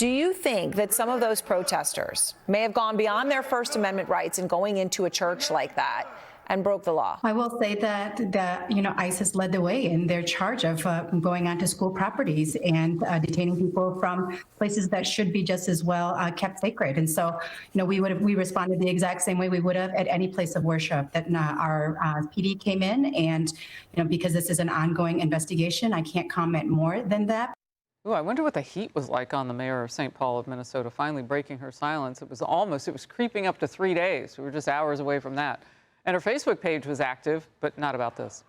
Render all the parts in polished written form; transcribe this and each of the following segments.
Do you think that some of those protesters may have gone beyond their First Amendment rights in going into a church like that and broke the law? I will say that ISIS led the way in their charge of going onto school properties and detaining people from places that should be just as well kept sacred. And so, we responded the exact same way we would have at any place of worship. That our PD came in, and because this is an ongoing investigation, I can't comment more than that. Ooh, I wonder what the heat was like on the mayor of St. Paul of Minnesota, finally breaking her silence. It was creeping up to 3 days. We were just hours away from that. And her Facebook page was active, but not about this.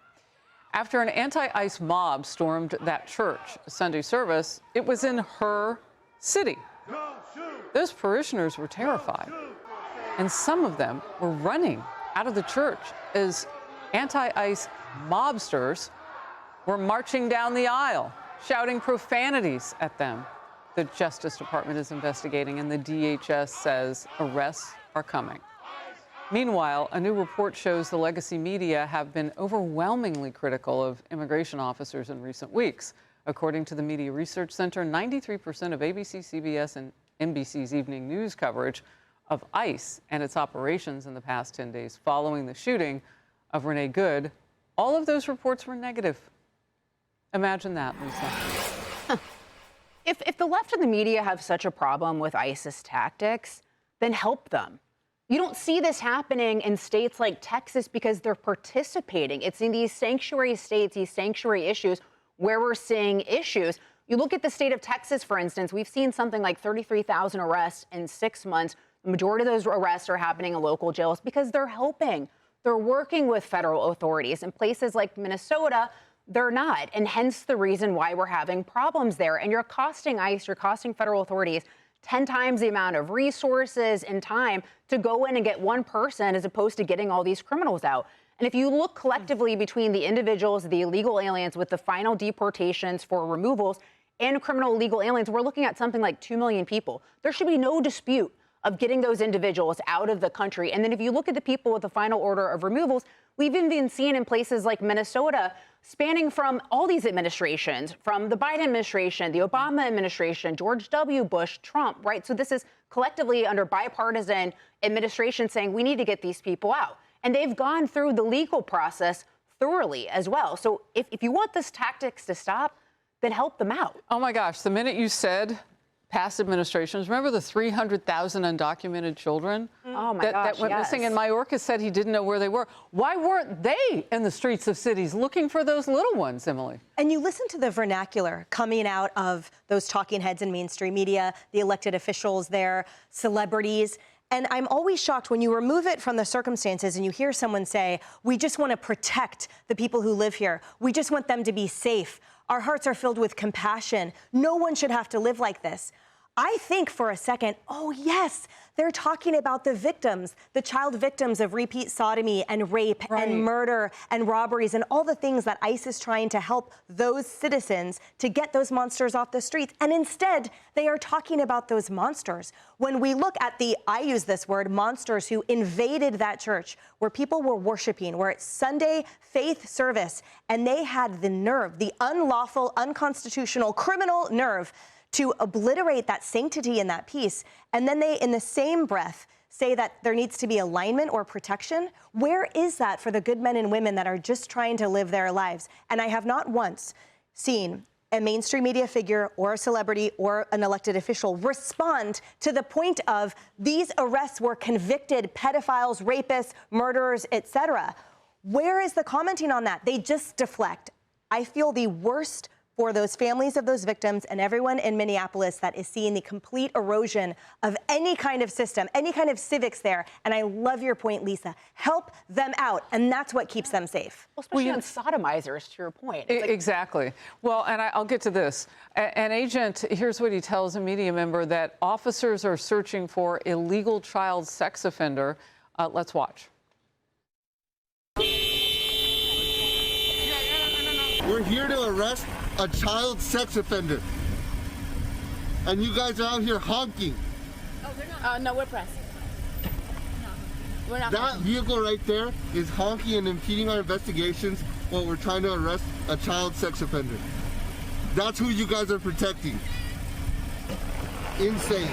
After an anti-ICE mob stormed that church Sunday service, it was in her city. Those parishioners were terrified, and some of them were running out of the church as anti-ICE mobsters were marching down the aisle, shouting profanities at them. The Justice Department is investigating, and the DHS says arrests are coming. Meanwhile, a new report shows the legacy media have been overwhelmingly critical of immigration officers in recent weeks. According to the Media Research Center, 93% of ABC, CBS, and NBC's evening news coverage of ICE and its operations in the past 10 days following the shooting of Renee Good, all of those reports were negative. Imagine that, Lisa. If the left and the media have such a problem with ISIS tactics, then help them. You don't see this happening in states like Texas because they're participating. It's in these sanctuary states, these sanctuary issues, where we're seeing issues. You look at the state of Texas, for instance, we've seen something like 33,000 arrests in 6 months. The majority of those arrests are happening in local jails because they're helping. They're working with federal authorities. In places like Minnesota, they're not, and hence the reason why we're having problems there. And you're costing ICE, you're costing federal authorities 10 times the amount of resources and time to go in and get one person as opposed to getting all these criminals out. And if you look collectively between the individuals, the illegal aliens with the final deportations for removals and criminal illegal aliens, we're looking at something like 2 million people. There should be no dispute of getting those individuals out of the country. And then if you look at the people with the final order of removals, we've even been seeing in places like Minnesota, spanning from all these administrations, from the Biden administration, the Obama administration, George W. Bush, Trump, right? So this is collectively under bipartisan administration saying we need to get these people out. And they've gone through the legal process thoroughly as well. So if you want these tactics to stop, then help them out. Oh my gosh, the minute you said past administrations, remember the 300,000 undocumented children that went missing? And Mayorkas said he didn't know where they were. Why weren't they in the streets of cities looking for those little ones, Emily? And you listen to the vernacular coming out of those talking heads in mainstream media, the elected officials there, celebrities. And I'm always shocked when you remove it from the circumstances and you hear someone say, we just want to protect the people who live here. We just want them to be safe. Our hearts are filled with compassion. No one should have to live like this. I think for a second, oh yes, they're talking about the victims, the child victims of repeat sodomy and rape and murder and robberies and all the things that ICE is trying to help those citizens to get those monsters off the streets. And instead, they are talking about those monsters. When we look at I use this word, monsters who invaded that church where people were worshiping, where it's Sunday faith service, and they had the nerve, the unlawful, unconstitutional, criminal nerve to obliterate that sanctity and that peace, and then they, in the same breath, say that there needs to be alignment or protection. Where is that for the good men and women that are just trying to live their lives? And I have not once seen a mainstream media figure or a celebrity or an elected official respond to the point of these arrests were convicted pedophiles, rapists, murderers, etc. Where is the commenting on that? They just deflect. I feel the worst for those families of those victims and everyone in Minneapolis that is seeing the complete erosion of any kind of system, any kind of civics there. And I love your point, Lisa. Help them out, and that's what keeps them safe. Well, especially on sodomizers, to your point. Exactly. Well, and I'll get to this. An agent, here's what he tells a media member, that officers are searching for illegal child sex offender. Let's watch. We're here to arrest a child sex offender. And you guys are out here honking. Oh, they're not. No, we're pressed. No, we're not. That vehicle right there is honking and impeding our investigations while we're trying to arrest a child sex offender. That's who you guys are protecting. insane.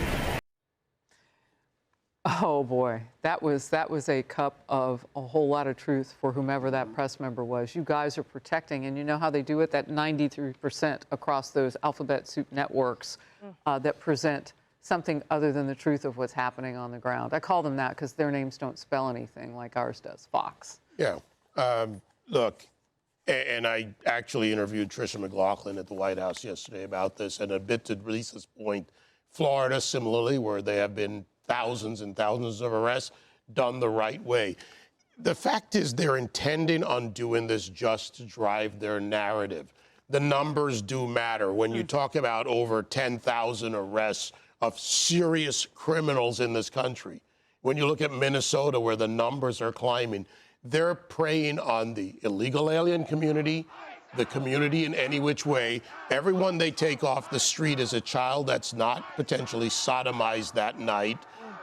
Oh boy, that was a cup of a whole lot of truth for whomever that press member was. You guys are protecting, and you know how they do it, that 93% across those alphabet soup networks that present something other than the truth of what's happening on the ground. I call them that because their names don't spell anything like ours does, Fox. Yeah. Look, and I actually interviewed Tricia McLaughlin at the White House yesterday about this, and a bit to Lisa's point, Florida, similarly, where there have been thousands and thousands of arrests, done the right way. The fact is they're intending on doing this just to drive their narrative. The numbers do matter. When you talk about over 10,000 arrests of serious criminals in this country, when you look at Minnesota, where the numbers are climbing, they're preying on the illegal alien community, the community in any which way. Everyone they take off the street is a child that's not potentially sodomized that night,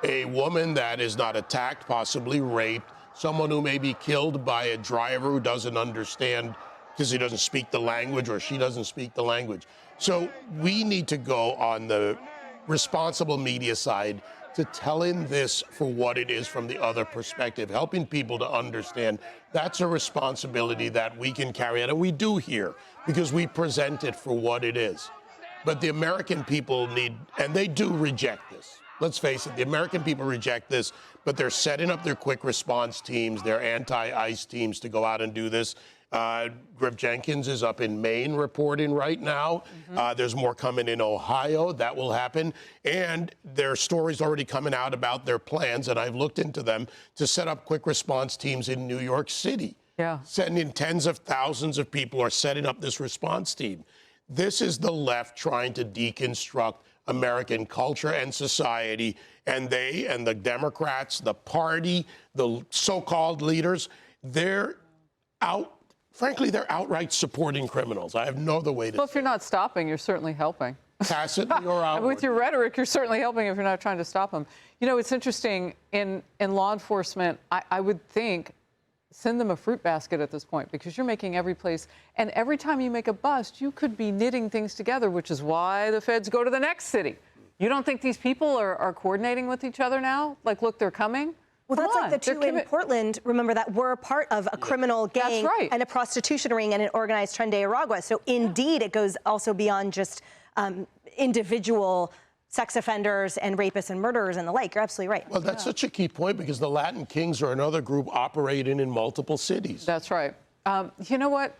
a woman that is not attacked, possibly raped, someone who may be killed by a driver who doesn't understand because he doesn't speak the language or she doesn't speak the language. So we need to go on the responsible media side to telling this for what it is from the other perspective, helping people to understand that's a responsibility that we can carry out, and we do here because we present it for what it is. But the American people need, and they do reject this. Let's face it, the American people reject this, but they're setting up their quick response teams, their anti-ICE teams to go out and do this. Griff Jenkins is up in Maine reporting right now. There's more coming in Ohio. That will happen. And there are stories already coming out about their plans, and I've looked into them, to set up quick response teams in New York City. Yeah. Sending tens of thousands of people are setting up this response team. This is the left trying to deconstruct American culture and society, and they and the Democrats, the party, the so-called leaders, they're outright supporting criminals. I have no other way to. Well, if you're not stopping, you're certainly helping. Tacitly or outward. With your rhetoric, you're certainly helping if you're not trying to stop them. You know, it's interesting, in law enforcement, I would think, send them a fruit basket at this point, because you're making every place, and every time you make a bust, you could be knitting things together, which is why the feds go to the next city. You don't think these people are coordinating with each other now? Like, look, they're coming? Well, that's like the two in Portland, remember, that were a part of a criminal gang and a prostitution ring and an organized Tren de Aragua. So indeed, it goes also beyond just individual sex offenders and rapists and murderers and the like. You're absolutely right. Well, that's such a key point, because the Latin Kings are another group operating in multiple cities. That's right. You know what?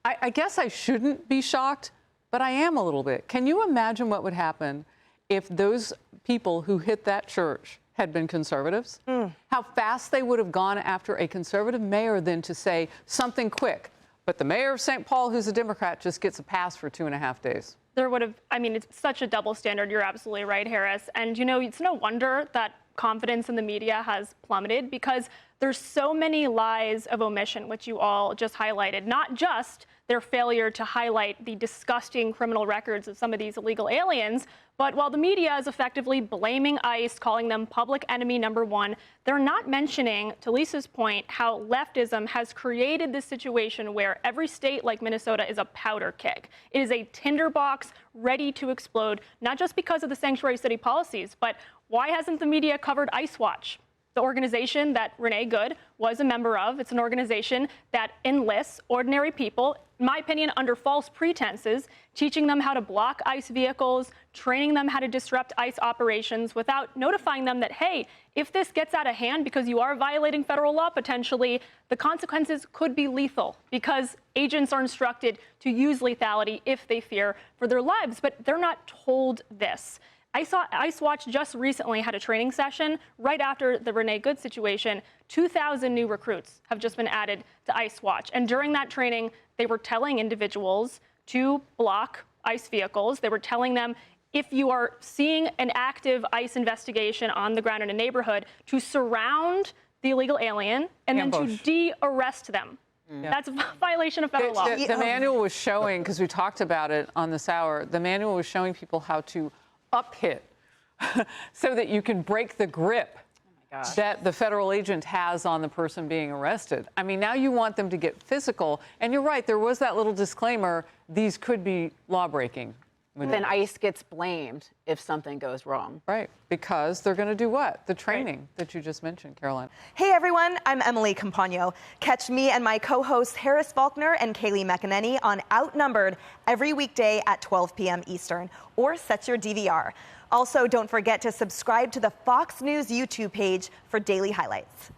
I guess I shouldn't be shocked, but I am a little bit. Can you imagine what would happen if those people who hit that church had been conservatives? How fast they would have gone after a conservative mayor then to say something quick. But the mayor of St. Paul, who's a Democrat, just gets a pass for 2.5 days. There would have, I mean, it's such a double standard. You're absolutely right, Harris. And, you know, it's no wonder that confidence in the media has plummeted, because there's so many lies of omission, which you all just highlighted, not just their failure to highlight the disgusting criminal records of some of these illegal aliens, but while the media is effectively blaming ICE, calling them public enemy #1, they're not mentioning, to Lisa's point, how leftism has created this situation where every state like Minnesota is a powder keg. It is a tinderbox ready to explode, not just because of the sanctuary city policies, but why hasn't the media covered ICE Watch? The organization that Renee Good was a member of. It's an organization that enlists ordinary people, in my opinion, under false pretenses, teaching them how to block ICE vehicles, training them how to disrupt ICE operations without notifying them that, hey, if this gets out of hand because you are violating federal law potentially, the consequences could be lethal, because agents are instructed to use lethality if they fear for their lives, but they're not told this. ICE Watch just recently had a training session right after the Renee Good situation. 2,000 new recruits have just been added to ICE Watch. And during that training, they were telling individuals to block ICE vehicles. They were telling them, if you are seeing an active ICE investigation on the ground in a neighborhood, to surround the illegal alien and then to de-arrest them. That's a violation of federal law. The manual was showing, because we talked about it on this hour, the manual was showing people how to up-hit so that you can break the grip that the federal agent has on the person being arrested. I mean, now you want them to get physical. And you're right, there was that little disclaimer, these could be law-breaking. Then ICE gets blamed if something goes wrong. Right, because they're going to do what? The training that you just mentioned, Caroline. Hey everyone, I'm Emily Campagno. Catch me and my co-hosts Harris Faulkner and Kaylee McEnany on Outnumbered every weekday at 12 p.m. Eastern, or set your DVR. Also, don't forget to subscribe to the Fox News YouTube page for daily highlights.